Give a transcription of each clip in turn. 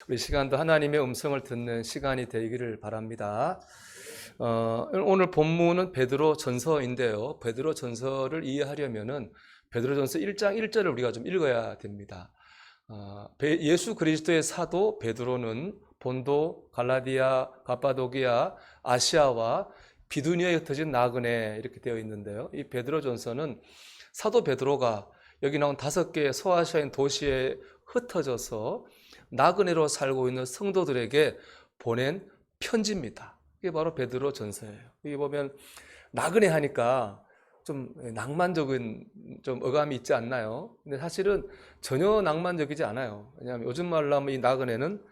우리 시간도 하나님의 음성을 듣는 시간이 되기를 바랍니다. 오늘 본문은 베드로 전서인데요. 베드로 전서를 이해하려면은 베드로 전서 1장 1절을 우리가 좀 읽어야 됩니다. 예수 그리스도의 사도 베드로는 본도, 갈라디아, 갑바도기아, 아시아와 비두니아에 흩어진 나그네 이렇게 되어 있는데요. 이 베드로 전서는 사도 베드로가 여기 나온 5개의 소아시아인 도시에 흩어져서 나그네로 살고 있는 성도들에게 보낸 편지입니다. 이게 바로 베드로 전서예요. 여기 보면 나그네 하니까 좀 낭만적인 좀 어감이 있지 않나요? 근데 사실은 전혀 낭만적이지 않아요. 왜냐하면 요즘 말로 하면 이 나그네는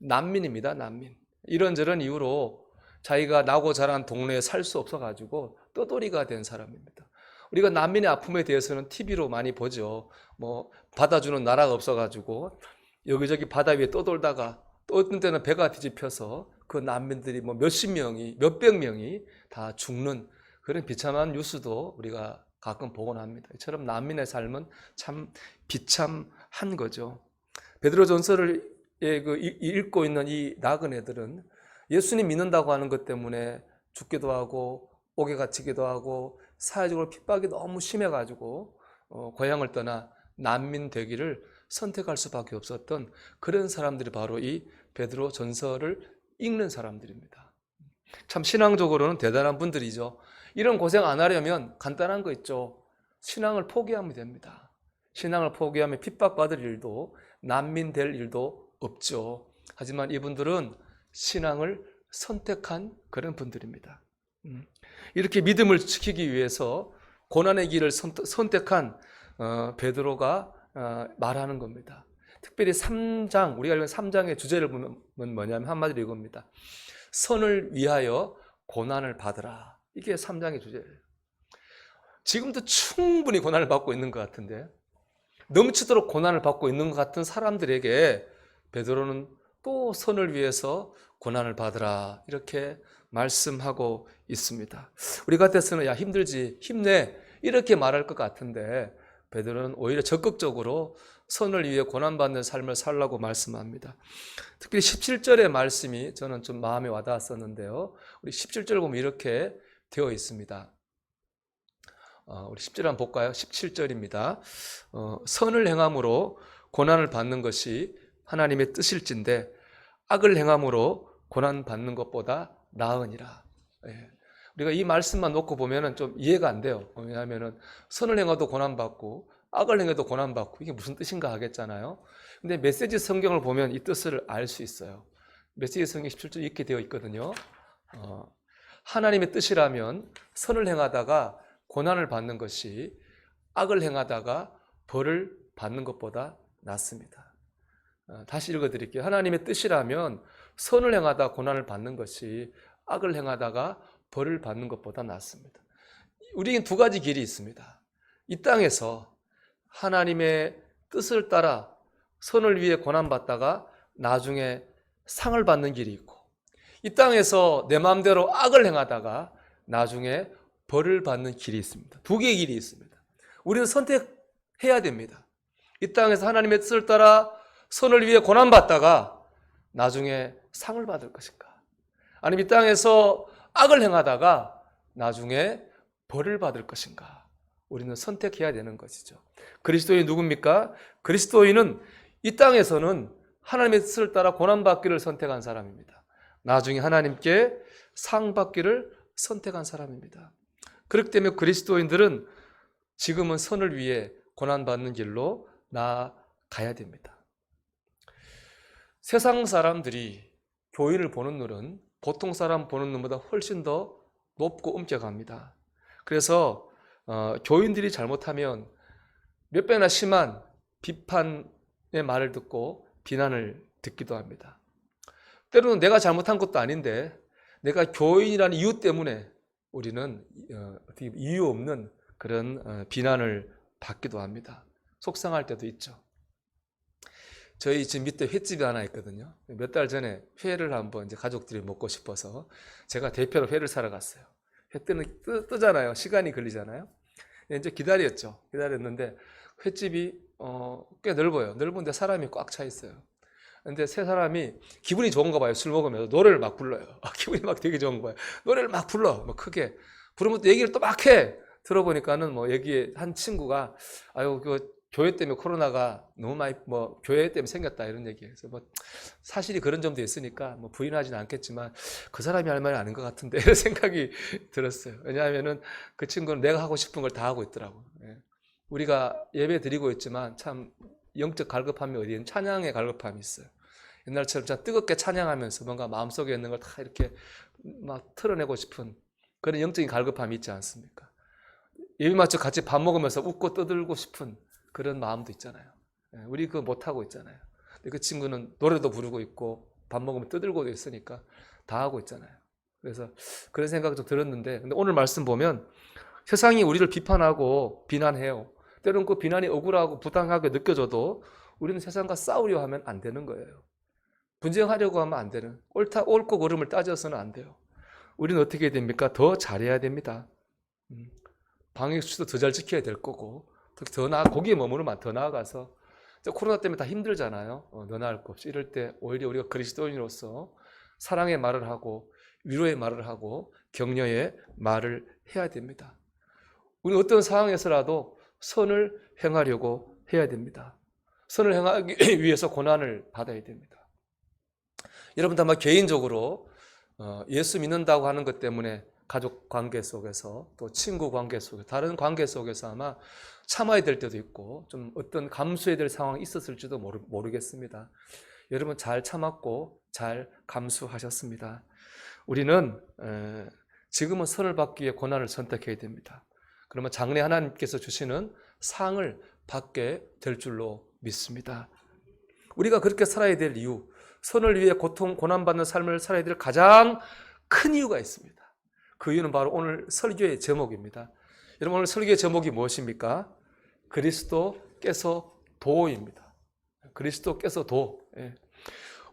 난민입니다. 난민. 이런저런 이유로 자기가 나고 자란 동네에 살 수 없어가지고 떠돌이가 된 사람입니다. 우리가 난민의 아픔에 대해서는 TV로 많이 보죠. 뭐 받아주는 나라가 없어가지고 여기저기 바다 위에 떠돌다가 또 어떤 때는 배가 뒤집혀서 그 난민들이 뭐 몇십 명이, 몇백 명이 다 죽는 그런 비참한 뉴스도 우리가 가끔 보곤 합니다. 이처럼 난민의 삶은 참 비참한 거죠. 베드로 전서를 읽고 있는 이 나그네들은 예수님 믿는다고 하는 것 때문에 죽기도 하고 옥에 갇히기도 하고 사회적으로 핍박이 너무 심해가지고 고향을 떠나 난민 되기를 선택할 수밖에 없었던 그런 사람들이 바로 이 베드로 전서를 읽는 사람들입니다. 참 신앙적으로는 대단한 분들이죠. 이런 고생 안 하려면 간단한 거 있죠. 신앙을 포기하면 됩니다. 신앙을 포기하면 핍박받을 일도 난민 될 일도 없죠. 하지만 이분들은 신앙을 선택한 그런 분들입니다. 이렇게 믿음을 지키기 위해서 고난의 길을 선택한 베드로가 말하는 겁니다. 특별히 3장, 우리가 읽은 3장의 주제를 보면 뭐냐면 한마디로 이겁니다. 선을 위하여 고난을 받으라. 이게 3장의 주제예요. 지금도 충분히 고난을 받고 있는 것 같은데 넘치도록 고난을 받고 있는 것 같은 사람들에게 베드로는 또 선을 위해서 고난을 받으라 이렇게 말씀하고 있습니다. 우리 같아서는 야 힘들지 힘내 이렇게 말할 것 같은데 베드로는 오히려 적극적으로 선을 위해 고난받는 삶을 살라고 말씀합니다. 특히 17절의 말씀이 저는 좀 마음에 와닿았었는데요. 우리 17절 보면 이렇게 되어 있습니다. 우리 10절 한번 볼까요? 17절입니다. 선을 행함으로 고난을 받는 것이 하나님의 뜻일진데 악을 행함으로 고난 받는 것보다 나으니라. 예. 우리가 이 말씀만 놓고 보면은 좀 이해가 안 돼요. 왜냐하면은 선을 행해도 고난 받고 악을 행해도 고난 받고 이게 무슨 뜻인가 하겠잖아요. 근데 메시지 성경을 보면 이 뜻을 알 수 있어요. 메시지 성경 17절 이렇게 되어 있거든요. 하나님의 뜻이라면 선을 행하다가 고난을 받는 것이 악을 행하다가 벌을 받는 것보다 낫습니다. 다시 읽어드릴게요. 하나님의 뜻이라면 선을 행하다 고난을 받는 것이 악을 행하다가 벌을 받는 것보다 낫습니다. 우리에겐 두 가지 길이 있습니다. 이 땅에서 하나님의 뜻을 따라 선을 위해 고난받다가 나중에 상을 받는 길이 있고 이 땅에서 내 마음대로 악을 행하다가 나중에 벌을 받는 길이 있습니다. 두 개의 길이 있습니다. 우리는 선택해야 됩니다. 이 땅에서 하나님의 뜻을 따라 선을 위해 고난받다가 나중에 상을 받을 것인가? 아니면 이 땅에서 악을 행하다가 나중에 벌을 받을 것인가? 우리는 선택해야 되는 것이죠. 그리스도인이 누굽니까? 그리스도인은 이 땅에서는 하나님의 뜻을 따라 고난받기를 선택한 사람입니다. 나중에 하나님께 상 받기를 선택한 사람입니다. 그렇기 때문에 그리스도인들은 지금은 선을 위해 고난받는 길로 나아가야 됩니다. 세상 사람들이 교인을 보는 눈은 보통 사람 보는 눈보다 훨씬 더 높고 엄격합니다. 그래서 교인들이 잘못하면 몇 배나 심한 비판의 말을 듣고 비난을 듣기도 합니다. 때로는 내가 잘못한 것도 아닌데 내가 교인이라는 이유 때문에 우리는 이유 없는 그런 비난을 받기도 합니다. 속상할 때도 있죠. 저희 집 밑에 횟집이 하나 있거든요. 몇 달 전에 회를 한번 이제 가족들이 먹고 싶어서 제가 대표로 회를 사러 갔어요. 회 뜨잖아요. 시간이 걸리잖아요. 이제 기다렸는데 횟집이 꽤 넓어요. 넓은데 사람이 꽉 차 있어요. 근데 세 사람이 기분이 좋은가 봐요. 술 먹으면서 노래를 막 불러요. 기분이 막 되게 좋은 거예요. 노래를 막 불러. 뭐 크게. 부르면서 얘기를 또 막 해. 들어보니까는 뭐 여기에 한 친구가 아유 그 교회 때문에 코로나가 너무 많이 뭐 교회 때문에 생겼다 이런 얘기해서 뭐 사실이 그런 점도 있으니까 뭐 부인하지는 않겠지만 그 사람이 할 말이 아닌 것 같은데 이런 생각이 들었어요. 왜냐하면은 그 친구는 내가 하고 싶은 걸 다 하고 있더라고. 예. 우리가 예배 드리고 있지만 참 영적 갈급함이 어디에 찬양의 갈급함이 있어요. 옛날처럼 진짜 뜨겁게 찬양하면서 뭔가 마음속에 있는 걸 다 이렇게 막 털어내고 싶은 그런 영적인 갈급함이 있지 않습니까? 예배 마쳐 같이 밥 먹으면서 웃고 떠들고 싶은 그런 마음도 있잖아요. 우리 그거 못하고 있잖아요. 근데 그 친구는 노래도 부르고 있고 밥 먹으면 떠들고도 있으니까 다 하고 있잖아요. 그래서 그런 생각이 좀 들었는데 근데 오늘 말씀 보면 세상이 우리를 비판하고 비난해요. 때로는 그 비난이 억울하고 부당하게 느껴져도 우리는 세상과 싸우려 하면 안 되는 거예요. 분쟁하려고 하면 안 되는, 옳고 그름을 따져서는 안 돼요. 우리는 어떻게 해야 됩니까? 더 잘해야 됩니다. 방역수칙도 더 잘 지켜야 될 거고, 거기에 머무르면 더 나아가서, 코로나 때문에 다 힘들잖아요. 더 나을 것 없이. 이럴 때 오히려 우리가 그리스도인으로서 사랑의 말을 하고, 위로의 말을 하고, 격려의 말을 해야 됩니다. 우리는 어떤 상황에서라도 선을 행하려고 해야 됩니다. 선을 행하기 위해서 고난을 받아야 됩니다. 여러분도 아마 개인적으로 예수 믿는다고 하는 것 때문에 가족 관계 속에서 또 친구 관계 속에서 다른 관계 속에서 아마 참아야 될 때도 있고 좀 어떤 감수해야 될 상황이 있었을지도 모르겠습니다. 여러분 잘 참았고 잘 감수하셨습니다. 우리는 지금은 선을 받기 위해 고난을 선택해야 됩니다. 그러면 장래 하나님께서 주시는 상을 받게 될 줄로 믿습니다. 우리가 그렇게 살아야 될 이유, 선을 위해 고난받는 삶을 살아야 될 가장 큰 이유가 있습니다. 그 이유는 바로 오늘 설교의 제목입니다. 여러분 오늘 설교의 제목이 무엇입니까? 그리스도께서 도입니다. 그리스도께서 도.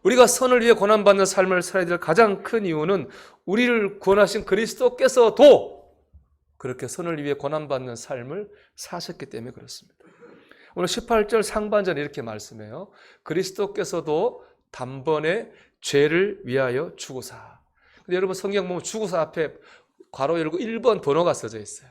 우리가 선을 위해 고난받는 삶을 살아야 될 가장 큰 이유는 우리를 구원하신 그리스도께서 도 그렇게 선을 위해 고난받는 삶을 사셨기 때문에 그렇습니다. 오늘 18절 상반절에 이렇게 말씀해요. 그리스도께서도 단번에 죄를 위하여 죽으사. 근데 여러분 성경 보면 죽으사 앞에 괄호 열고 1번 번호가 써져 있어요.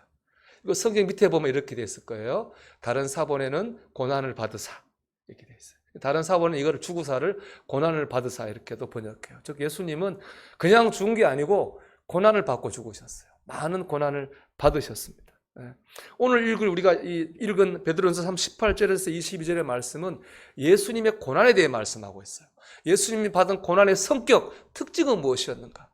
이거 성경 밑에 보면 이렇게 돼 있을 거예요. 다른 사본에는 고난을 받으사 이렇게 돼 있어요. 다른 사본은 이거를 죽으사를 고난을 받으사 이렇게도 번역해요. 즉 예수님은 그냥 죽은 게 아니고 고난을 받고 죽으셨어요. 많은 고난을 받으셨습니다. 오늘 우리가 읽은 베드로전서 18절에서 22절의 말씀은 예수님의 고난에 대해 말씀하고 있어요. 예수님이 받은 고난의 성격, 특징은 무엇이었는가?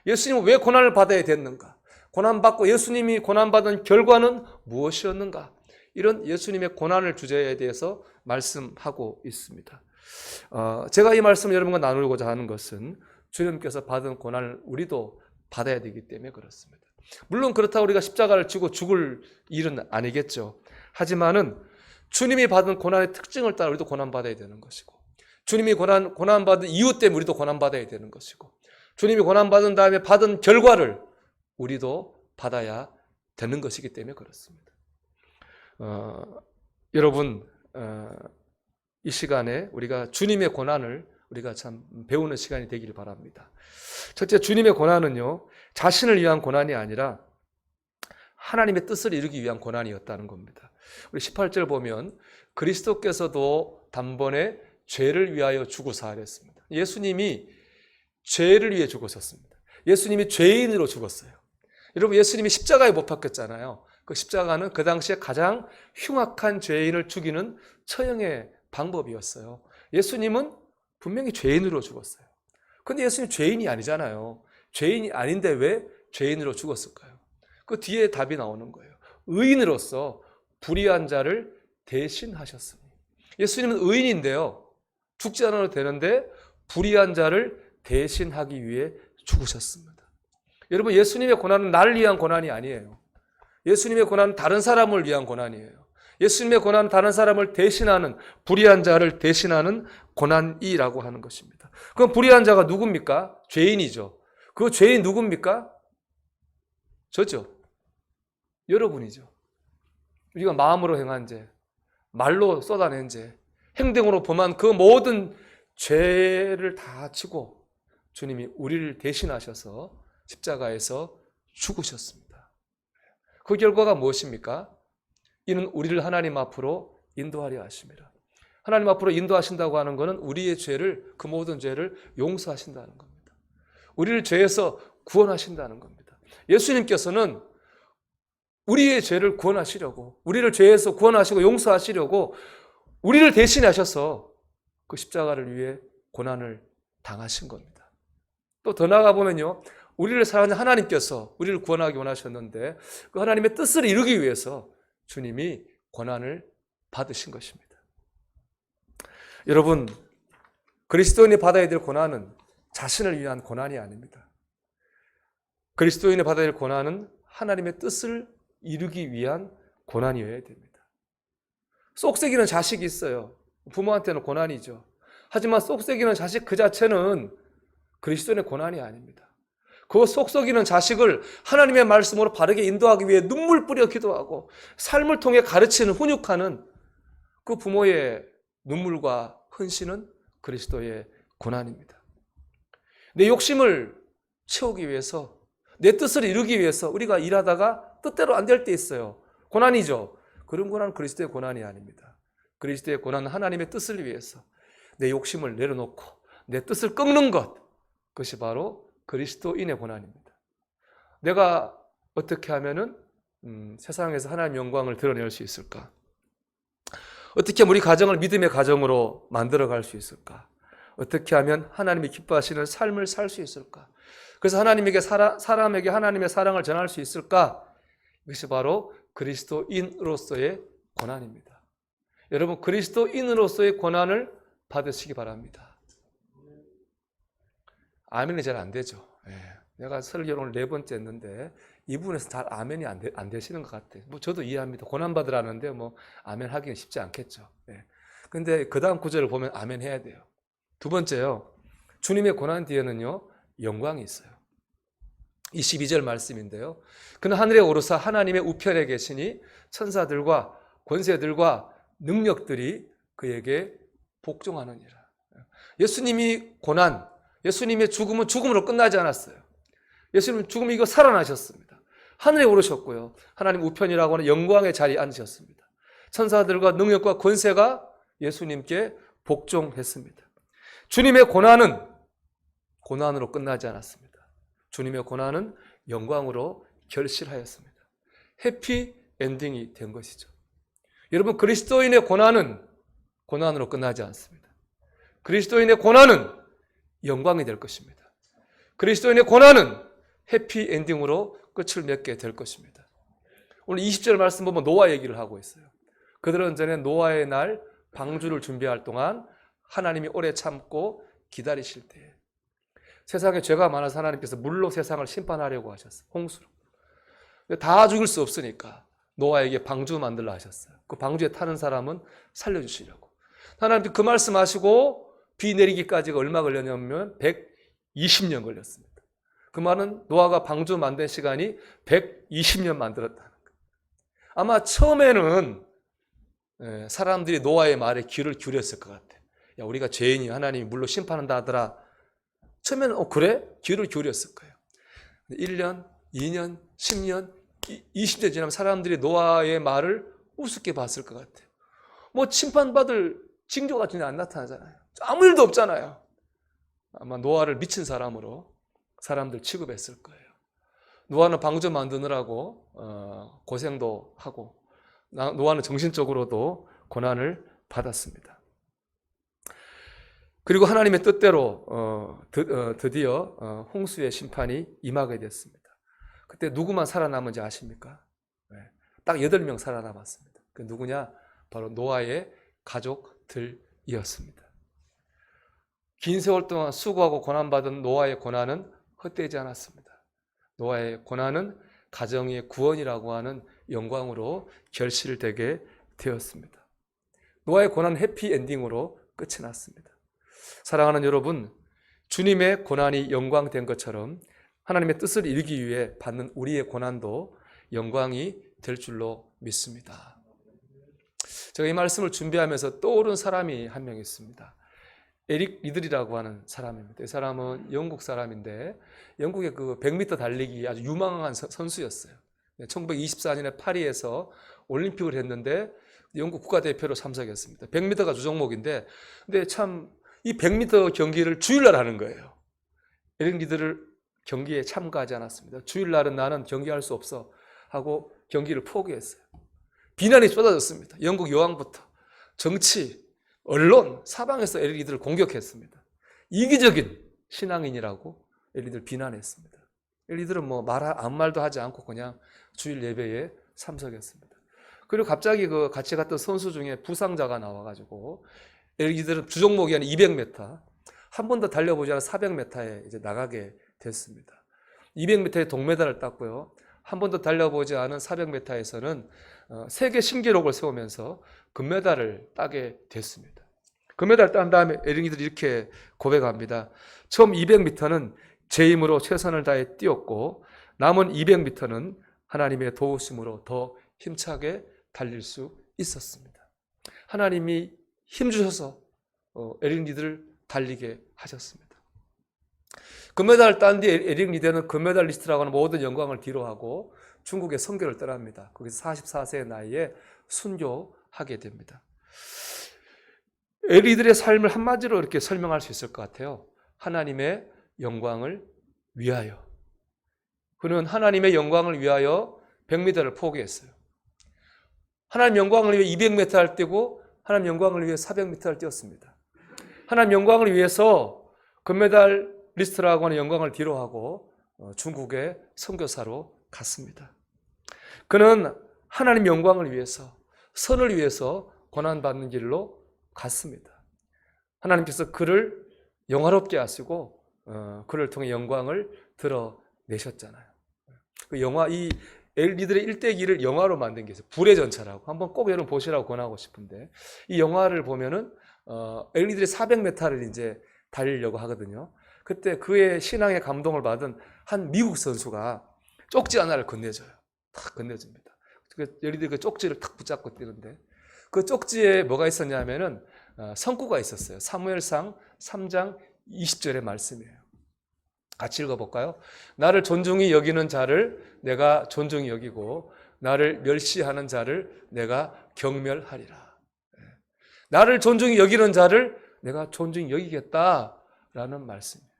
예수님은 왜 고난을 받아야 됐는가? 고난받고 예수님이 고난받은 결과는 무엇이었는가? 이런 예수님의 고난을 주제에 대해서 말씀하고 있습니다. 제가 이 말씀을 여러분과 나누고자 하는 것은 주님께서 받은 고난을 우리도 받아야 되기 때문에 그렇습니다. 물론 그렇다고 우리가 십자가를 지고 죽을 일은 아니겠죠. 하지만은 주님이 받은 고난의 특징을 따라 우리도 고난받아야 되는 것이고 주님이 고난받은 이유 때문에 우리도 고난받아야 되는 것이고 주님이 고난받은 다음에 받은 결과를 우리도 받아야 되는 것이기 때문에 그렇습니다. 여러분 이 시간에 우리가 주님의 고난을 우리가 참 배우는 시간이 되기를 바랍니다. 첫째, 주님의 고난은요 자신을 위한 고난이 아니라 하나님의 뜻을 이루기 위한 고난이었다는 겁니다. 우리 18절 보면 그리스도께서도 단번에 죄를 위하여 죽으사 하랬습니다. 예수님이 죄를 위해 죽으셨습니다. 예수님이 죄인으로 죽었어요. 여러분 예수님이 십자가에 못 박혔잖아요. 그 십자가는 그 당시에 가장 흉악한 죄인을 죽이는 처형의 방법이었어요. 예수님은 분명히 죄인으로 죽었어요. 그런데 예수님 죄인이 아니잖아요. 죄인이 아닌데 왜 죄인으로 죽었을까요? 그 뒤에 답이 나오는 거예요. 의인으로서 불의한 자를 대신하셨으니. 예수님은 의인인데요. 죽지 않아도 되는데 불의한 자를 대신하기 위해 죽으셨습니다. 여러분 예수님의 고난은 나를 위한 고난이 아니에요. 예수님의 고난은 다른 사람을 위한 고난이에요. 예수님의 고난은 다른 사람을 대신하는 불의한 자를 대신하는 고난이라고 하는 것입니다. 그럼 불의한 자가 누굽니까? 죄인이죠. 그 죄인 누굽니까? 저죠. 여러분이죠. 우리가 마음으로 행한 죄, 말로 쏟아낸 죄, 행동으로 범한 그 모든 죄를 다 지고 주님이 우리를 대신하셔서 십자가에서 죽으셨습니다. 그 결과가 무엇입니까? 이는 우리를 하나님 앞으로 인도하려 하심이라. 하나님 앞으로 인도하신다고 하는 것은 우리의 죄를, 그 모든 죄를 용서하신다는 겁니다. 우리를 죄에서 구원하신다는 겁니다. 예수님께서는 우리의 죄를 구원하시려고, 우리를 죄에서 구원하시고 용서하시려고 우리를 대신하셔서 그 십자가를 위해 고난을 당하신 겁니다. 또 더 나아가 보면요, 우리를 사랑하는 하나님께서 우리를 구원하기 원하셨는데 그 하나님의 뜻을 이루기 위해서 주님이 고난을 받으신 것입니다. 여러분, 그리스도인이 받아야 될 고난은 자신을 위한 고난이 아닙니다. 그리스도인이 받아야 될 고난은 하나님의 뜻을 이루기 위한 고난이어야 됩니다. 쏙새기는 자식이 있어요. 부모한테는 고난이죠. 하지만 쏙새기는 자식 그 자체는 그리스도인의 고난이 아닙니다. 그 쏙썩이는 자식을 하나님의 말씀으로 바르게 인도하기 위해 눈물 뿌려 기도하고 삶을 통해 가르치는, 훈육하는 그 부모의 눈물과 헌신은 그리스도의 고난입니다. 내 욕심을 채우기 위해서, 내 뜻을 이루기 위해서 우리가 일하다가 뜻대로 안 될 때 있어요. 고난이죠. 그런 고난은 그리스도의 고난이 아닙니다. 그리스도의 고난은 하나님의 뜻을 위해서 내 욕심을 내려놓고 내 뜻을 꺾는 것, 그것이 바로 그리스도인의 고난입니다. 내가 어떻게 하면은 세상에서 하나님의 영광을 드러낼 수 있을까? 어떻게 하면 우리 가정을 믿음의 가정으로 만들어갈 수 있을까? 어떻게 하면 하나님이 기뻐하시는 삶을 살 수 있을까? 그래서 하나님에게 사람에게 하나님의 사랑을 전할 수 있을까? 이것이 바로 그리스도인으로서의 고난입니다. 여러분, 그리스도인으로서의 고난을 받으시기 바랍니다. 아멘이 잘 안 되죠. 내가 설교를 오늘 4번째 했는데 이 부분에서 잘 아멘이 안 되시는 것 같아요. 뭐 저도 이해합니다. 고난받으라는데 뭐 아멘 하기는 쉽지 않겠죠. 근데 그 다음 구절을 보면 아멘 해야 돼요. 두 번째요, 주님의 고난 뒤에는요 영광이 있어요. 22절 말씀인데요, 그는 하늘에 오르사 하나님의 우편에 계시니 천사들과 권세들과 능력들이 그에게 복종하느니라. 예수님이 고난, 예수님의 죽음은 죽음으로 끝나지 않았어요. 예수님 죽음이 이거 살아나셨습니다. 하늘에 오르셨고요, 하나님 우편이라고 하는 영광의 자리에 앉으셨습니다. 천사들과 능력과 권세가 예수님께 복종했습니다. 주님의 고난은 고난으로 끝나지 않았습니다. 주님의 고난은 영광으로 결실하였습니다. 해피 엔딩이 된 것이죠. 여러분, 그리스도인의 고난은 고난으로 끝나지 않습니다. 그리스도인의 고난은 영광이 될 것입니다. 그리스도인의 고난은 해피 엔딩으로 끝을 맺게 될 것입니다. 오늘 20절 말씀 보면 노아 얘기를 하고 있어요. 그들은 전에 노아의 날 방주를 준비할 동안 하나님이 오래 참고 기다리실 때에 세상에 죄가 많아서 하나님께서 물로 세상을 심판하려고 하셨어요. 홍수로. 다 죽일 수 없으니까 노아에게 방주 만들라 하셨어요. 그 방주에 타는 사람은 살려주시려고. 하나님께 그 말씀하시고 비 내리기까지가 얼마 걸렸냐면 120년 걸렸습니다. 그 말은 노아가 방주 만든 시간이 120년 만들었다는 거예요. 아마 처음에는 사람들이 노아의 말에 귀를 기울였을 것 같아요. 야, 우리가 죄인이 하나님이 물로 심판한다 하더라. 처음에는 그래? 귀를 기울였을 거예요. 1년, 2년, 10년, 20년 지나면 사람들이 노아의 말을 우습게 봤을 것 같아요. 뭐 심판받을 징조가 전혀 안 나타나잖아요. 아무 일도 없잖아요. 아마 노아를 미친 사람으로 사람들 취급했을 거예요. 노아는 방주 만드느라고 고생도 하고 노아는 정신적으로도 고난을 받았습니다. 그리고 하나님의 뜻대로 드디어 홍수의 심판이 임하게 됐습니다. 그때 누구만 살아남은지 아십니까? 딱 8명 살아남았습니다. 그 누구냐? 바로 노아의 가족들이었습니다. 긴 세월 동안 수고하고 고난받은 노아의 고난은 헛되지 않았습니다. 노아의 고난은 가정의 구원이라고 하는 영광으로 결실되게 되었습니다. 노아의 고난은 해피엔딩으로 끝이 났습니다. 사랑하는 여러분, 주님의 고난이 영광된 것처럼 하나님의 뜻을 이루기 위해 받는 우리의 고난도 영광이 될 줄로 믿습니다. 제가 이 말씀을 준비하면서 떠오른 사람이 한 명 있습니다. 에릭 리들이라고 하는 사람입니다. 이 사람은 영국 사람인데 영국의 그 100m 달리기 아주 유망한 선수였어요. 1924년에 파리에서 올림픽을 했는데 영국 국가대표로 참석했습니다. 100m가 주종목인데 근데 참 이 100m 경기를 주일날 하는 거예요. 에릭 리들을 경기에 참가하지 않았습니다. 주일날은 나는 경기할 수 없어 하고 경기를 포기했어요. 비난이 쏟아졌습니다. 영국 여왕부터 정치, 언론, 사방에서 에릭 리들을 공격했습니다. 이기적인 신앙인이라고 에릭 리들을 비난했습니다. 에릭 리들은 뭐 아무 말도 하지 않고 그냥 주일 예배에 참석했습니다. 그리고 갑자기 그 같이 갔던 선수 중에 부상자가 나와가지고 에릭 리들은 주종목이 아니라 200m, 한 번 더 달려보지 않아 400m에 이제 나가게 됐습니다. 200m에 동메달을 땄고요. 한 번 더 달려보지 않은 400m에서는 세계 신기록을 세우면서 금메달을 따게 됐습니다. 금메달을 딴 다음에 에릭 리들이 이렇게 고백합니다. 처음 200m는 제 힘으로 최선을 다해 뛰었고 남은 200m는 하나님의 도우심으로 더 힘차게 달릴 수 있었습니다. 하나님이 힘주셔서 에릭 리들을 달리게 하셨습니다. 금메달을 딴 뒤에 에릭 리들은 금메달리스트라고 하는 모든 영광을 뒤로하고 중국의 선교를 떠납니다. 거기서 44세의 나이에 순교하게 됩니다. 에릭 리들의 삶을 한마디로 이렇게 설명할 수 있을 것 같아요. 하나님의 영광을 위하여. 그는 하나님의 영광을 위하여 100m를 포기했어요. 하나님 영광을 위해 200m를 뛰고 하나님 영광을 위해 400m를 뛰었습니다. 하나님 영광을 위해서 금메달리스트라고 하는 영광을 뒤로하고 중국의 선교사로 갔습니다. 그는 하나님 영광을 위해서, 선을 위해서 고난받는 길로 갔습니다. 하나님께서 그를 영화롭게 하시고 그를 통해 영광을 드러내셨잖아요. 그 영화, 이 에릭 리들의 일대기를 영화로 만든 게 있어요. 불의 전차라고. 한번 꼭 여러분 보시라고 권하고 싶은데 이 영화를 보면은 에릭 리들이 400m를 이제 달리려고 하거든요. 그때 그의 신앙에 감동을 받은 한 미국 선수가 쪽지 하나를 건네줘요. 탁 건네줍니다. 에릭 리들이 그 쪽지를 탁 붙잡고 뛰는데 그 쪽지에 뭐가 있었냐면은 성구가 있었어요. 사무엘상 3장 20절의 말씀이에요. 같이 읽어볼까요? 나를 존중히 여기는 자를 내가 존중히 여기고 나를 멸시하는 자를 내가 경멸하리라. 나를 존중히 여기는 자를 내가 존중히 여기겠다라는 말씀이에요.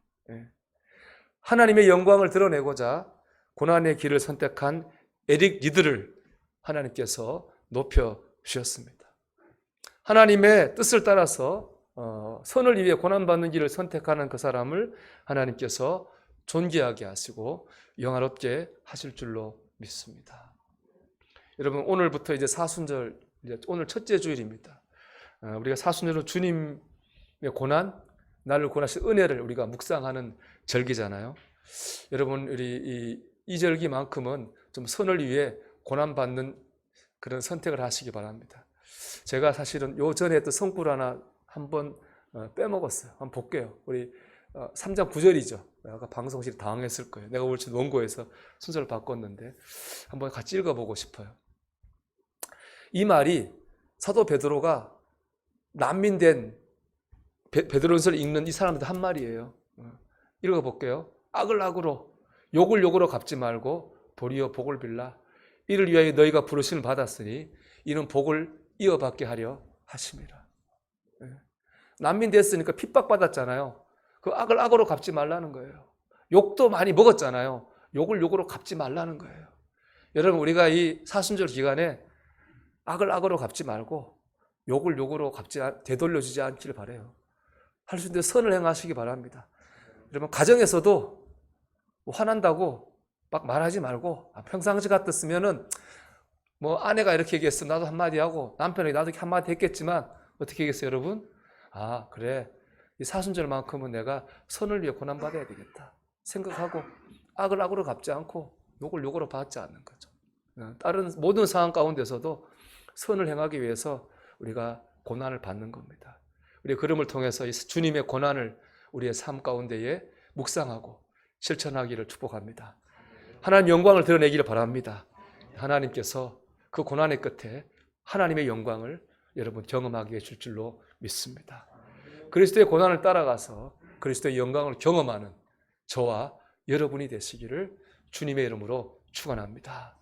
하나님의 영광을 드러내고자 고난의 길을 선택한 에릭 리들을 하나님께서 높여주셨습니다. 하나님의 뜻을 따라서 선을 위해 고난받는 길을 선택하는 그 사람을 하나님께서 존귀하게 하시고 영화롭게 하실 줄로 믿습니다. 여러분 오늘부터 이제 사순절, 오늘 첫째 주일입니다. 우리가 사순절은 주님의 고난, 나를 고난하신 은혜를 우리가 묵상하는 절기잖아요. 여러분 우리 이 절기만큼은 좀 선을 위해 고난받는 그런 선택을 하시기 바랍니다. 제가 사실은 요 전에 했던 성구를 하나 한번 빼먹었어요. 한번 볼게요. 우리 3장 9절이죠. 아까 방송실에 당황했을 거예요. 내가 올 원고에서 순서를 바꿨는데 한번 같이 읽어보고 싶어요. 이 말이 사도 베드로가 난민된 베드로전서를 읽는 이 사람한테 한 말이에요. 읽어볼게요. 악을 악으로, 욕을 욕으로 갚지 말고 도리어 복을 빌라. 이를 위하여 너희가 부르심을 받았으니 이는 복을 이어받게 하려 하심이라. 난민 됐으니까 핍박받았잖아요. 그 악을 악으로 갚지 말라는 거예요. 욕도 많이 먹었잖아요. 욕을 욕으로 갚지 말라는 거예요. 여러분 우리가 이 사순절 기간에 악을 악으로 갚지 말고 욕을 욕으로 되돌려주지 않기를 바라요. 할 수 있는 선을 행하시기 바랍니다. 여러분 가정에서도 화난다고 막 말하지 말고 평상시 같았으면은 뭐 아내가 이렇게 얘기했어 나도 한마디 하고 남편이 나도 한마디 했겠지만 어떻게 얘기했어요 여러분? 아 그래 이 사순절만큼은 내가 선을 위해 고난받아야 되겠다 생각하고 악을 악으로 갚지 않고 욕을 욕으로 받지 않는 거죠. 다른 모든 상황 가운데서도 선을 행하기 위해서 우리가 고난을 받는 겁니다. 우리 그름을 통해서 이 주님의 고난을 우리의 삶 가운데에 묵상하고 실천하기를 축복합니다. 하나님 영광을 드러내기를 바랍니다. 하나님께서 그 고난의 끝에 하나님의 영광을 여러분 경험하게 해줄 줄로 믿습니다. 그리스도의 고난을 따라가서 그리스도의 영광을 경험하는 저와 여러분이 되시기를 주님의 이름으로 축원합니다.